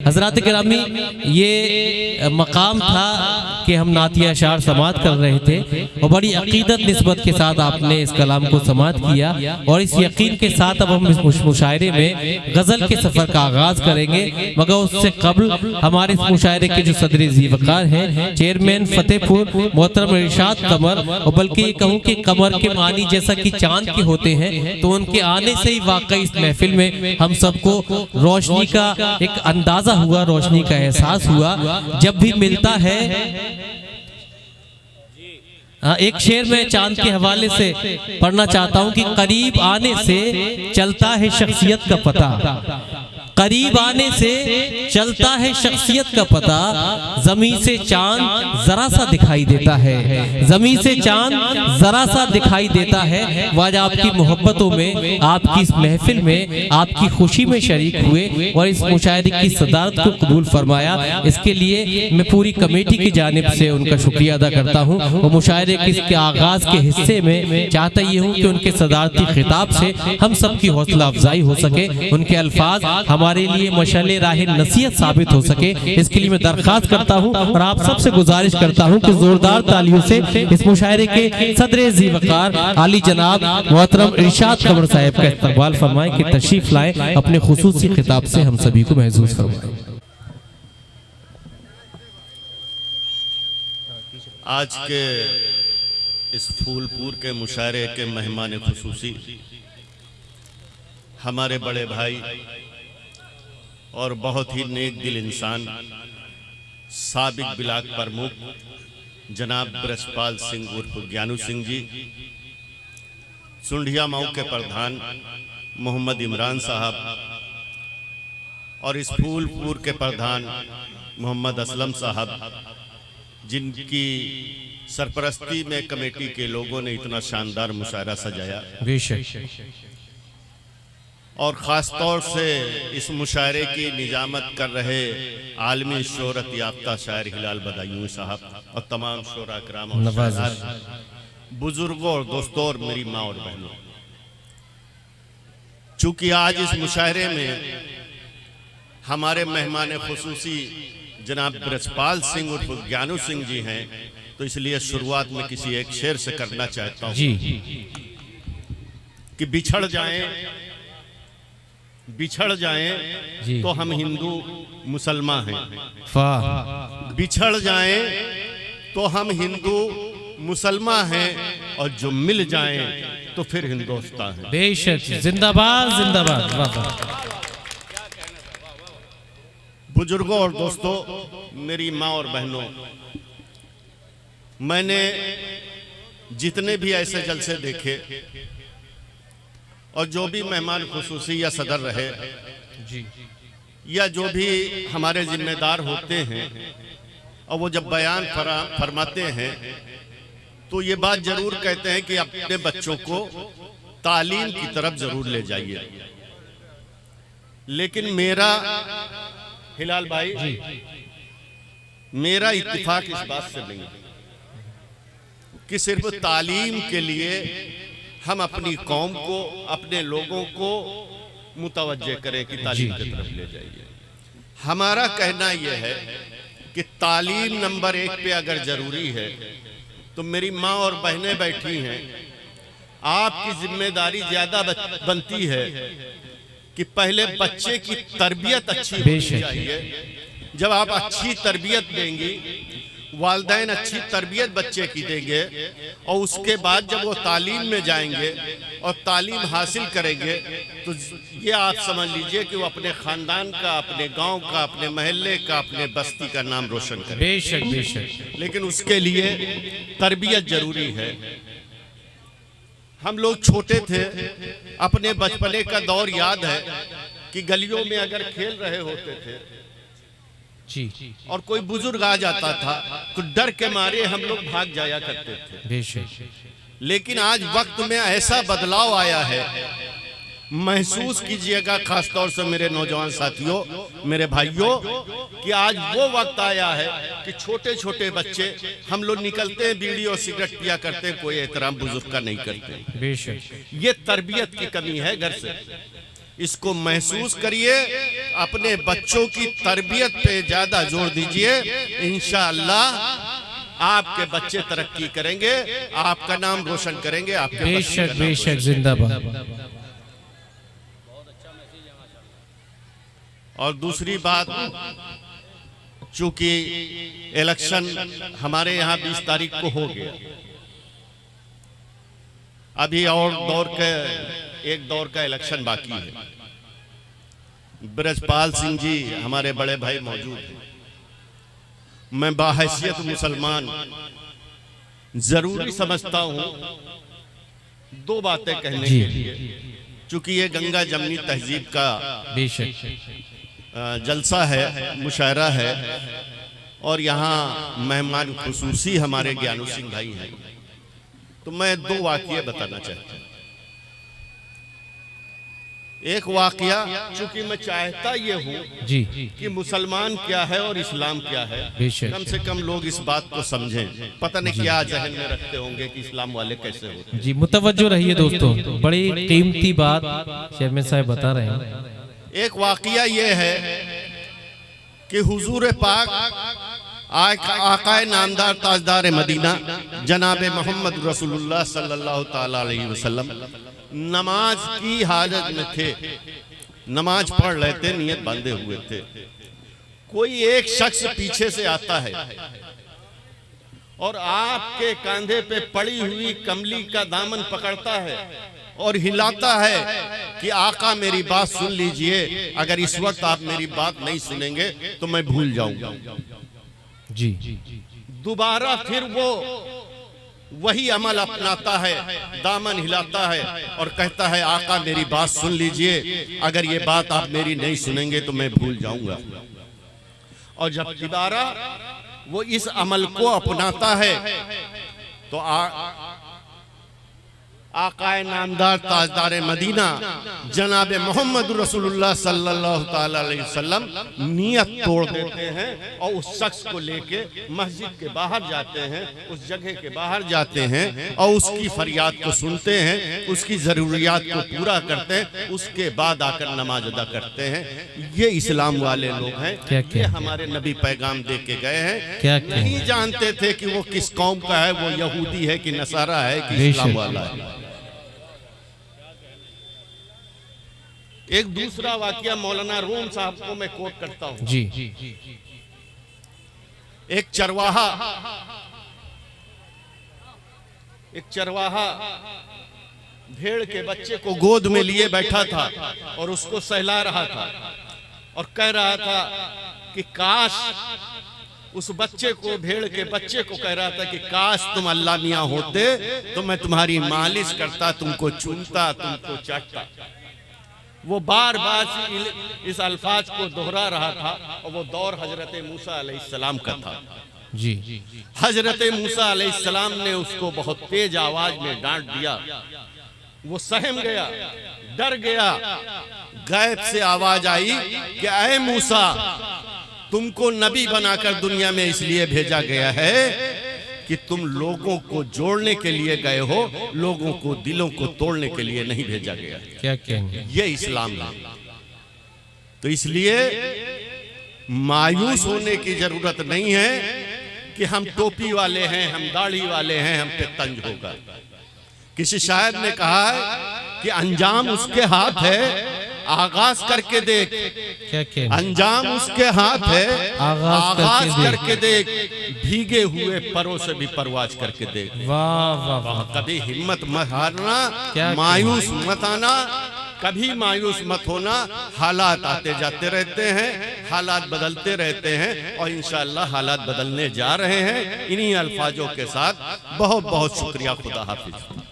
हज़रात गिरामी, ये मकाम था कि हम नातिया अशार समात कर रहे थे और बड़ी अकीदत निस्बत के साथ आपने इस कलाम को समात किया और इस यकीन के साथ अब हम इस मुशायरे में गज़ल के सफ़र का आगाज़ करेंगे। मगर उससे कबल हमारे इस मुशायरे के जो सदर ज़ीवकार हैं, चेयरमैन फतेहपुर मोहतरम इरशाद कमर, और बल्कि ये कहूँ कि कमर के मानी जैसा कि चांद के होते हैं, तो उनके आने से ही वाकई इस महफिल में हम सबको रोशनी का एक अंदाज़ा हुआ, रोशनी का एहसास हुआ। जब भी मिलता है एक शेर में चांद के हवाले से पढ़ना चाहता हूं कि करीब आने से चलता है शख्सियत का पता, करीब आने से चलता है शख्सियत का पता, ज़मीं से चांद जरा सा दिखाई देता है, ज़मीं से चांद जरा सा दिखाई देता है। वो आज आपकी मोहब्बतों में, आपकी इस महफिल में, आपकी खुशी में शरीक हुए और इस मुशायरे की सदारत को कबूल फरमाया। इसके लिए मैं पूरी कमेटी की जानिब से उनका शुक्रिया अदा करता हूँ। और मुशायरे के आगाज़ के हिस्से में चाहता ये हूँ कि उनके सदारती खिताब से हम सब की हौसला अफजाई हो सके, उनके अल्फाज हमारे लिए मशाले राह नसीहत साबित हो सके। इसके लिए मैं दरख्वास्त करता हूं और आप सबसे गुजारिश करता हूं कि जोरदार तालियों से इस मुशायरे के सदर ज़ीवकार आली जनाब मोहतरम इरशाद कमर साहब का इस्तकबाल फरमाएं कि तशरीफ लाएं, अपने खुसूसी खिताब से हम सभी को महसूस फरमाएं। आज के इस फूलपुर के मुशायरे के मेहमान खुसूसी हमारे बड़े भाई और बहुत ही नेक दिल इंसान साबिक ब्लाक प्रमुख जनाब ब्रजपाल सिंह उर्फ ज्ञानू सिंह जी, सुंढिया मऊ के प्रधान मोहम्मद इमरान साहब और इस फूलपुर के प्रधान मोहम्मद असलम साहब, जिनकी सरपरस्ती में कमेटी के लोगों ने इतना शानदार मुशायरा सजाया, और ख़ास तौर से इस मुशायरे की निजामत कर रहे आलमी शोहरत याफ्ता शायर हिलाल बदायूं साहब और तमाम शोरा कराम और बुजुर्गों और दोस्तों और मेरी माँ और बहनों, चूँकि आज इस मुशायरे में हमारे मेहमान खुसूसी जनाब ब्रजपाल सिंह उर्फ ज्ञानू सिंह जी हैं, तो इसलिए शुरुआत में किसी एक शेर से करना चाहता हूँ कि बिछड़ जाएं तो हम हिंदू मुसलमान हैं, बिछड़ जाएं तो हम हिंदू मुसलमान हैं, और जो मिल जाएं तो फिर हिंदुस्तान है। बेशक, जिंदाबाद जिंदाबाद। बुजुर्गों और दोस्तों, मेरी माँ और बहनों, मैंने जितने भी ऐसे जलसे देखे और जो भी मेहमान खुसूसी या सदर रहे जी, या जो भी हमारे जिम्मेदार होते हैं, और वो जब बयान फरमाते हैं तो ये बात जरूर कहते हैं कि अपने बच्चों को तालीम की तरफ जरूर ले जाइए। लेकिन मेरा हिलाल भाई जी, मेरा इत्तेफाक इस बात से नहीं कि सिर्फ तालीम के लिए हम अपनी कौम को, अपने लोगों को मुतवज्जे करें कि तालीम की तरफ ले जाइए। हमारा कहना यह है कि तालीम नंबर 1 पे अगर जरूरी है तो मेरी माँ और बहनें बैठी हैं, आपकी जिम्मेदारी ज्यादा बनती है कि पहले बच्चे की तरबियत अच्छी होनी चाहिए। जब आप अच्छी तरबियत देंगी, वालिदैन अच्छी तरबियत बच्चे की देंगे, और उसके बाद जब वो तालीम में जाएंगे और तालीम हासिल करेंगे, तो ये आप समझ लीजिए कि वो अपने ख़ानदान का, अपने गांव का, अपने महल्ले का, अपने बस्ती का नाम रोशन करें। बेशक बेशक। लेकिन उसके लिए तरबियत जरूरी है। हम लोग छोटे थे, अपने बचपने का दौर याद है कि गलियों में अगर खेल रहे होते थे जी, और कोई बुजुर्ग आ जाता था तो डर के मारे हम लोग भाग जाया करते थे। बेशक। लेकिन आज वक्त में ऐसा बदलाव आया है, महसूस कीजिएगा, खासतौर से मेरे नौजवान साथियों, मेरे भाइयों, कि आज वो वक्त आया है कि छोटे छोटे बच्चे, हम लोग निकलते हैं बीड़ी और सिगरेट पिया करते हैं, कोई एहतराम बुजुर्ग का नहीं करते। बेशक। ये तरबियत की कमी है घर से। इसको महसूस करिए, अपने बच्चों की तरबियत पे ज्यादा जोर दीजिए। इंशाअल्लाह आपके बच्चे तरक्की करेंगे, आपका नाम रोशन करेंगे। आपके बेशक बेशक, जिंदाबाद। और दूसरी बात, चूंकि इलेक्शन हमारे यहाँ 20 तारीख को हो गया, अभी और एक दौर का इलेक्शन बाकी है। ब्रजपाल सिंह जी हमारे बड़े भाई मौजूद हैं। मैं बाहैसियत मुसलमान जरूरी समझता हूं 2 बातें कहने के लिए, चूंकि ये गंगा जमनी तहजीब का जलसा है, मुशायरा है, और यहाँ मेहमान खुसूसी हमारे ज्ञानू सिंह भाई हैं, तो मैं 2 वाक़िया बताना चाहता हूँ। एक वाक़या, चूंकि मैं चाहता ये हूँ जी कि मुसलमान क्या है और इस्लाम क्या है, कम से कम लोग इस बात को समझें। पता नहीं क्या जहन में रखते होंगे कि इस्लाम वाले कैसे होते हैं। जी, मुतवज्जो रहिए दोस्तों, बड़ी कीमती बात चेयरमैन साहब बता रहे हैं। एक वाक़या ये है कि हुजूर पाक आकाए नामदार ताजदार मदीना जनाब मोहम्मद रसूलुल्लाह सल्लल्लाहु ताला अलैहि वसल्लम नमाज की हालत में थे, नमाज पढ़ रहे थे, नियत बांधे हुए थे। कोई एक शख्स पीछे से आता है और आपके कंधे पे पड़ी हुई कमली का दामन पकड़ता है और हिलाता है कि आका मेरी बात सुन लीजिए, अगर इस वक्त आप मेरी बात नहीं सुनेंगे तो मैं भूल जाऊंगा। जी, दोबारा फिर वो वही अमल अपनाता है, दामन हिलाता है और कहता है आका मेरी बात सुन लीजिए, अगर ये बात आप मेरी नहीं सुनेंगे तो मैं भूल जाऊंगा। और जब दोबारा वो इस अमल को अपनाता है तो आकाए नामदार ताजदार मदीना जनाब मोहम्मद रसूलुल्लाह सल्लल्लाहु ताला अलैहि वसल्लम नियत तोड़ देते हैं और उस शख्स को लेके मस्जिद के बाहर जाते हैं, उस जगह के बाहर जाते हैं और उसकी फरियाद को सुनते हैं, उसकी जरूरियात को पूरा करते हैं, उसके बाद आकर नमाज अदा करते हैं। ये इस्लाम वाले लोग हैं, ये हमारे नबी पैगाम दे के गए हैं। नहीं जानते थे कि वो किस कौम का है, वो यहूदी है कि नसारा है कि इस्लाम वाला है। एक दूसरा वाकया मौलाना रूम साहब को मैं कोट करता हूं। जी, एक चरवाहा भेड़ के बच्चे को गोद में लिए बैठा था और उसको सहला रहा था और कह रहा था कि काश उस बच्चे को, भेड़ के बच्चे को कह रहा था कि काश तुम अल्लाह मियां होते तो मैं तुम्हारी मालिश करता, तुमको चूमता, तुमको चाटता। वो बार बार इस अल्फाज को दोहरा रहा था और वो दौर हजरत मूसा अलैहिस्सलाम का था। जी, हजरत मूसा अलैहिस्सलाम ने उसको बहुत तेज आवाज में डांट दिया। वो सहम गया, डर गया। गैब से आवाज आई कि ऐ मूसा, तुमको नबी बनाकर दुनिया में इसलिए भेजा गया है कि तुम लोगों को जोड़ने के लिए गए हो, लोगों को दिलों को तोड़ने के लिए नहीं भेजा गया। क्या कहेंगे? ये इस्लाम है। तो इसलिए मायूस होने की जरूरत नहीं है कि हम टोपी वाले हैं, हम दाढ़ी वाले हैं, हम पे तंज होगा। किसी शायर ने कहा है कि अंजाम उसके हाथ है, आगाज करके देख। क्या कहेंगे? अंजाम उसके हाथ है, आगाज करके देख। भीगे हुए परों से भी परवाज करके देख। वाह वाह वाह। कभी हिम्मत मत हारना, मायूस मत आना, कभी मायूस मत होना। हालात आते जाते रहते हैं, हालात बदलते रहते हैं और इंशाअल्लाह हालात बदलने जा रहे हैं। इन्हीं अल्फाजों के साथ बहुत बहुत शुक्रिया। खुदा हाफिज।